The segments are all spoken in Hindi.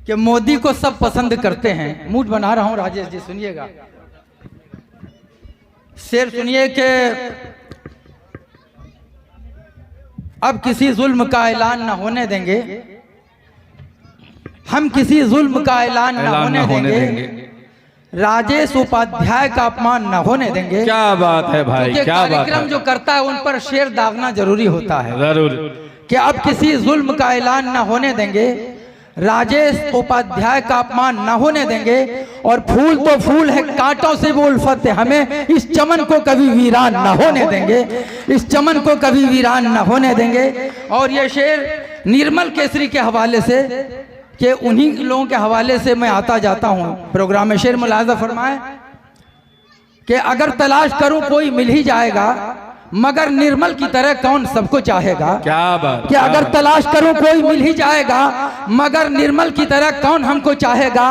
कि मोदी को सब पसंद करते हैं। मूड बना रहा हूं राजेश जी, सुनिएगा। शेर सुनिए कि अब किसी जुल्म का ऐलान न होने देंगे, हम किसी जुल्म का ऐलान न होने देंगे, राजेश उपाध्याय का अपमान न होने देंगे। क्या बात है भाई, क्या बात है। कार्यक्रम जो करता है उन पर शेर दागना जरूरी होता है। जरूर कि अब किसी जुल्म का ऐलान न होने देंगे, राजेश उपाध्याय का अपमान न होने देंगे, और फूल तो फूल है कांटों से वो उल्फत है, हमें इस चमन को कभी वीरान न होने देंगे, इस चमन को कभी वीरान न होने देंगे। और ये शेर निर्मल केसरी के हवाले से, कि उन्हीं लोगों के हवाले से मैं आता जाता हूं प्रोग्राम में। शेर मुलाजा फरमाए कि अगर तलाश करूं कोई मिल ही जाएगा, मगर निर्मल की तरह कौन सबको चाहेगा। क्या बात, कि अगर तलाश करूं कोई मिल ही जाएगा, मगर निर्मल की तरह कौन हमको चाहेगा।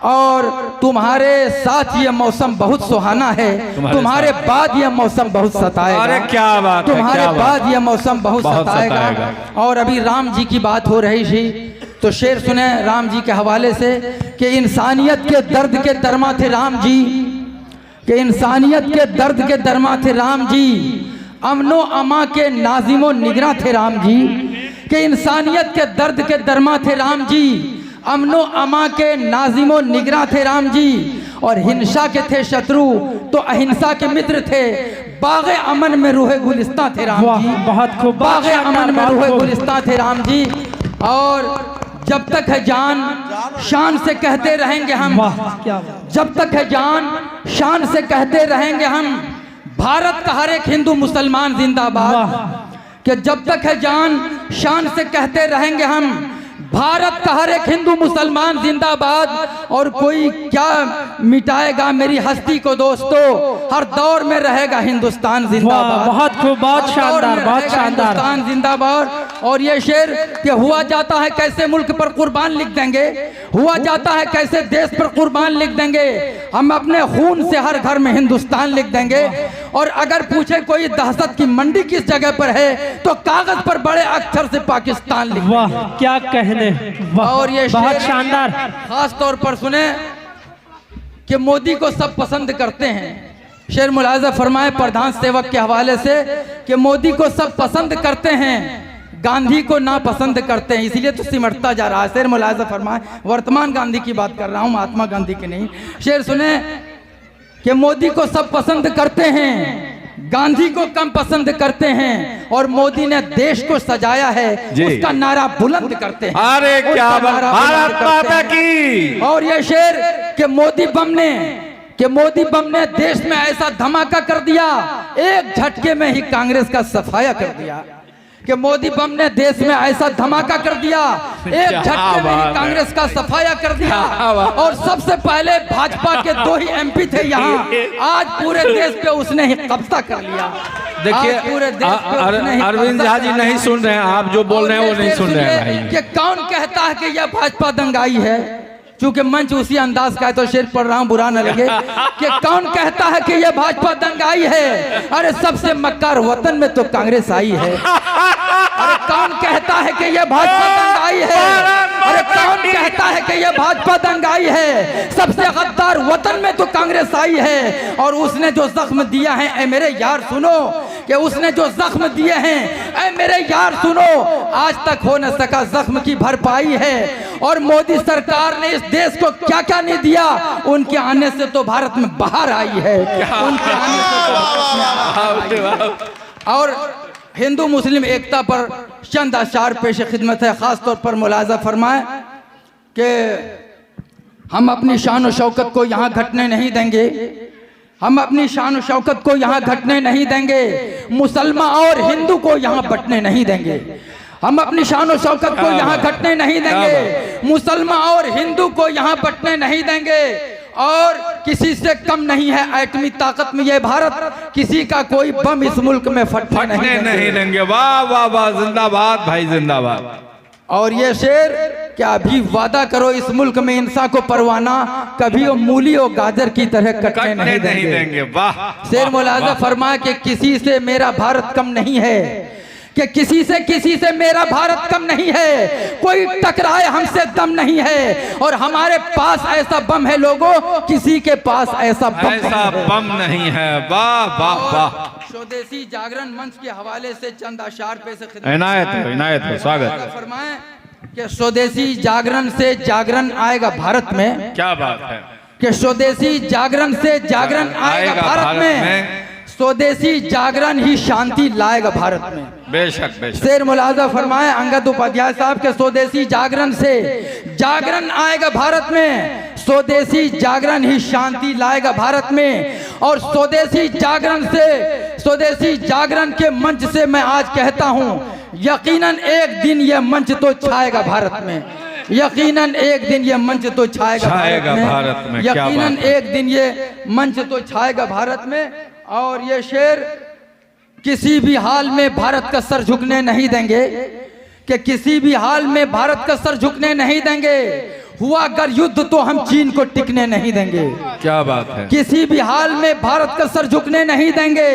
और तुम्हारे साथ ये मौसम बहुत सुहाना है, तुम्हारे बाद ये मौसम बहुत सताएगा। अरे क्या बात, तुम्हारे बाद ये मौसम बहुत सताएगा। और अभी राम जी की बात हो रही थी, तो शेर सुने राम जी के हवाले से कि इंसानियत के दर्द के दरमा थे राम जी, कि इंसानियत के दर्द के दरमा थे राम जी, अमनो अमा के नाजिमो निगरा थे राम जी। कि इंसानियत के दर्द के दरमा थे राम जी, अमनो अमा के नाजिमो निगरा थे राम जी। और हिंसा के थे शत्रु तो अहिंसा के मित्र थे, बाग़े अमन में रूहे गुलिस्तां थे राम जी। बहुत खूब, बाग़े अमन में रूहे गुलिस्तां थे राम जी। और जब तक है जान शान से कहते रहेंगे हम, जब तक है जान शान से कहते रहेंगे हम, भारत का हर एक हिंदू मुसलमान जिंदाबाद। कि जब तक है जान शान से कहते रहेंगे हम, भारत का हर एक हिंदू मुसलमान जिंदाबाद। और कोई क्या मिटाएगा मेरी हस्ती को दोस्तों, हर दौर में रहेगा हिंदुस्तान जिंदाबाद। बहुत खूब, बहुत शानदार, बहुत शानदार, हिंदुस्तान जिंदाबाद। और ये शेर कि हुआ जाता है कैसे मुल्क पर कुर्बान लिख देंगे, हुआ जाता है कैसे देश पर कुर्बान लिख देंगे, हम अपने खून से हर घर में हिंदुस्तान लिख देंगे। और अगर पूछे कोई दहशत की मंडी किस जगह पर है, तो कागज पर बड़े अक्षर से पाकिस्तान लिख देंगे। वाह क्या कहने। और ये बहुत शानदार। खास तौर पर सुने कि मोदी को सब पसंद करते हैं। शेर मुलाजा फरमाए प्रधान सेवक के हवाले से कि मोदी को सब पसंद करते हैं, गांधी को ना पसंद करते हैं, इसलिए तो सिमटता जा रहा है। शेर मुलाजा फरमाए, वर्तमान गांधी की बात कर रहा हूं, महात्मा गांधी की नहीं। शेर सुने कि मोदी को सब पसंद करते हैं, गांधी को कम पसंद करते हैं, और मोदी ने देश को सजाया है उसका नारा बुलंद करते हैं। अरे क्या बात, भारत माता की। और ये शेर कि मोदी बम ने देश में ऐसा धमाका कर दिया, एक झटके में ही कांग्रेस का सफाया कर दिया। कि मोदी बम ने देश में ऐसा धमाका कर दिया, एक झटके में ही कांग्रेस का सफाया कर दिया। और सबसे पहले भाजपा के 2 ही MP थे यहाँ, आज पूरे देश पे उसने ही कब्जा कर लिया। देखिए पूरे देश अरविंद झा जी नहीं सुन रहे हैं, आप जो बोल रहे हैं वो नहीं सुन रहे हैं भाई। कि कौन कहता है कि यह भाजपा दंगाई है, चूंकि मंच उसी अंदाज का है तो शेर पढ़ रहा हूं, बुरा न लगे। कि कौन कहता है कि यह भाजपा दंगाई है, अरे सबसे मक्कार वतन में तो कांग्रेस आई है। अरे कौन कहता है कि यह भाजपा दंगाई है, अरे कौन कहता है कि यह भाजपा दंगाई है, सबसे गद्दार वतन में तो कांग्रेस आई है। और उसने जो जख्म दिया है ऐ मेरे यार सुनो, कि उसने जो जख्म दिए हैं ऐ मेरे यार सुनो, आज तक हो न सका जख्म की भरपाई है। और मोदी सरकार ने इस देश को क्या क्या नहीं दिया, उनके आने से तो भारत में बाहर आई है, उनके आने से तो भारत में बाहर आई है। और हिंदू मुस्लिम एकता पर चंद अशार पेश खिदमत है। खास तौर पर मुलाजा फरमाए कि हम अपनी शान और शौकत को यहाँ घटने नहीं देंगे, हम अपनी शान और शौकत को यहाँ घटने नहीं देंगे, मुसलमान और हिंदू को यहाँ बंटने नहीं देंगे। हम अपनी शान और शौकत को यहाँ घटने नहीं देंगे, मुसलमान और हिंदू को यहाँ बंटने नहीं देंगे। और किसी से कम नहीं है एटमी ताकत में ये भारत, किसी का कोई बम इस मुल्क में फटने नहीं देंगे। वाह वाह वाह, जिंदाबाद भाई जिंदाबाद। और ये शेर क्या अभी वादा करो इस मुल्क में इंसान को परवाना, कभी वो मूली और गाजर की तरह कटने नहीं देंगे। वाह। शेर मुलाजा फरमाए कि किसी से मेरा भारत कम नहीं है, कि किसी से मेरा भारत कम नहीं है, कोई टकराए हमसे दम नहीं है, और हमारे पास ऐसा बम है लोगों, किसी के पास ऐसा बम नहीं है। वाह वाह वाह। स्वदेशी जागरण मंच के हवाले से चंद अशार पे से इनायत हो, स्वागत। फरमाएं कि स्वदेशी जागरण से जागरण आएगा भारत में। क्या बात है कि स्वदेशी जागरण से जागरण आएगा भारत में, स्वदेशी जागरण ही शांति लाएगा भारत में। बेशक बेशक। शेर मुलाजा फरमाए अंगद उपाध्याय साहब के स्वदेशी जागरण से जागरण आएगा भारत में, स्वदेशी जागरण ही शांति लाएगा भारत में। और स्वदेशी जागरण से, स्वदेशी जागरण के मंच से मैं आज कहता हूं, यकीनन एक दिन यह मंच तो छाएगा भारत में, यकीनन एक दिन ये मंच तो छाएगा भारत में, यकीनन एक दिन ये मंच तो छाएगा भारत में। और ये शेर किसी भी हाल में भारत का सर झुकने नहीं देंगे, कि किसी भी हाल में भारत का सर झुकने नहीं देंगे, हुआ अगर युद्ध तो हम चीन को टिकने नहीं देंगे। क्या बात है। किसी भी हाल में भारत का सर झुकने नहीं देंगे,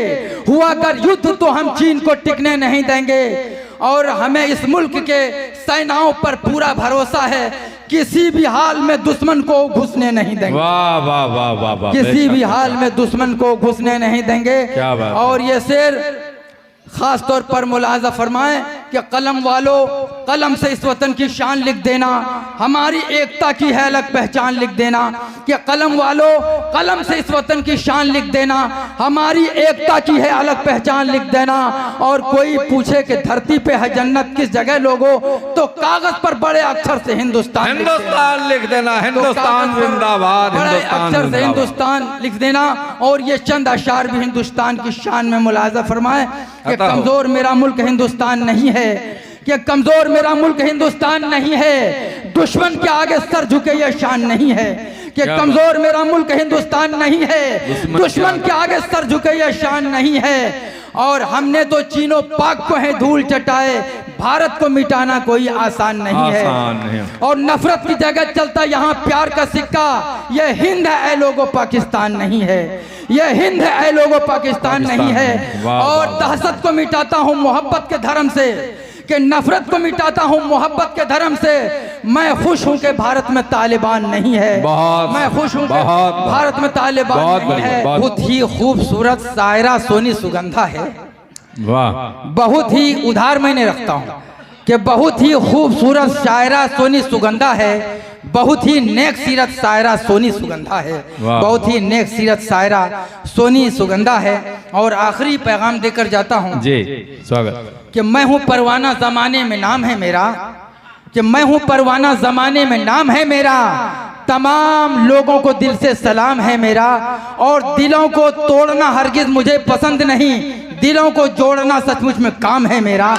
हुआ अगर युद्ध तो हम चीन को टिकने नहीं देंगे। और हमें इस मुल्क के सेनाओं पर पूरा भरोसा है, किसी भी हाल में दुश्मन को घुसने नहीं देंगे। वाह वाह वाह वाह वाह। किसी भी हाल में दुश्मन को घुसने नहीं देंगे। क्या बात। और ये शेर खास तौर पर मुलाजा फरमाएं कि कलम वालों, कलम से इस वतन की शान लिख देना, हमारी एकता की है अलग पहचान लिख देना। कि कलम वालों, कलम से इस वतन की शान लिख देना, हमारी एकता की है अलग पहचान लिख देना। और कोई पूछे कि धरती पे है जन्नत किस जगह लोगों, तो कागज पर बड़े अक्षर से हिंदुस्तान लिख देना। हिंदुस्तान जिंदाबाद, बड़े अक्षर से हिंदुस्तान लिख देना। और ये चंद अशार भी हिंदुस्तान की शान में मुलाजा फरमाए कि कमजोर मेरा मुल्क हिंदुस्तान नहीं है, कि कमजोर मेरा मुल्क हिंदुस्तान नहीं है, दुश्मन के आगे सर झुके ये शान नहीं है। कि कमजोर मेरा मुल्क हिंदुस्तान नहीं है, दुश्मन के आगे सर झुके ये शान नहीं है। और हमने तो चीनो पाक को है धूल चटाए, भारत को मिटाना कोई आसान नहीं है। और नफरत की जगह चलता यहाँ प्यार का सिक्का, यह हिंद है ऐ लोगों पाकिस्तान नहीं है, यह हिंद है ऐ लोगों पाकिस्तान नहीं है। और दहशत को मिटाता हूँ मोहब्बत के धर्म से, कि नफरत को मिटाता हूँ मोहब्बत के धर्म से। मैं खुश हूँ कि भारत में तालिबान नहीं है, मैं खुश हूँ कि भारत में तालिबान नहीं है। बहुत ही खूबसूरत शायरा सोनी सुगंधा है, वाह। बहुत ही उधार मैंने रखता हूँ कि बहुत ही खूबसूरत शायरा सोनी सुगंधा है, बहुत ही नेक सीरत शायरा सोनी सुगंधा है, बहुत ही नेक सीरत शायरा सोनी सुगंधा है। और आखिरी पैगाम देकर जाता हूँ जी, स्वागत। कि मैं हूँ परवाना जमाने में नाम है मेरा, कि मैं हूँ परवाना जमाने में नाम है मेरा, तमाम लोगों को दिल से सलाम है मेरा। और दिलों को तोड़ना हरगिज मुझे पसंद नहीं, दिलों को जोड़ना सचमुच में काम है मेरा,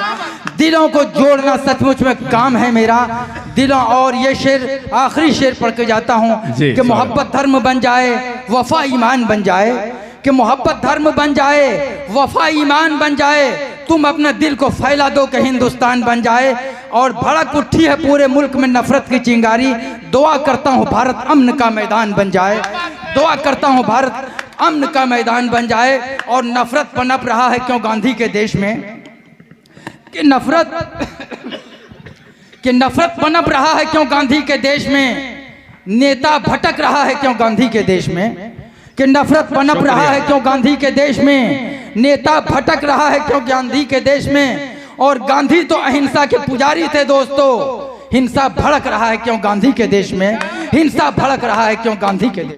दिलों को जोड़ना सचमुच में काम है मेरा दिलों। और ये शेर आखिरी शेर पढ़ के जाता हूँ कि मोहब्बत धर्म बन जाए, वफा ईमान बन जाए, कि मोहब्बत धर्म बन जाए, वफा ईमान बन जाए, तुम अपने दिल को फैला दो कि हिंदुस्तान बन जाए। और भड़क उठी है पूरे मुल्क में नफरत की चिंगारी, दुआ करता हूँ भारत अमन का मैदान बन जाए, दुआ करता हूँ भारत अमन का मैदान बन जाए। और नफरत पनप रहा है क्यों गांधी के देश में, कि नफरत पनप रहा है क्यों गांधी के देश में, नेता भटक रहा है क्यों गांधी के देश में, कि नफरत पनप रहा है क्यों गांधी के देश में, नेता भटक रहा है क्यों गांधी के देश में। और गांधी तो अहिंसा के पुजारी थे दोस्तों, हिंसा भड़क रहा है क्यों गांधी के देश में, हिंसा भड़क रहा है क्यों गांधी के देश।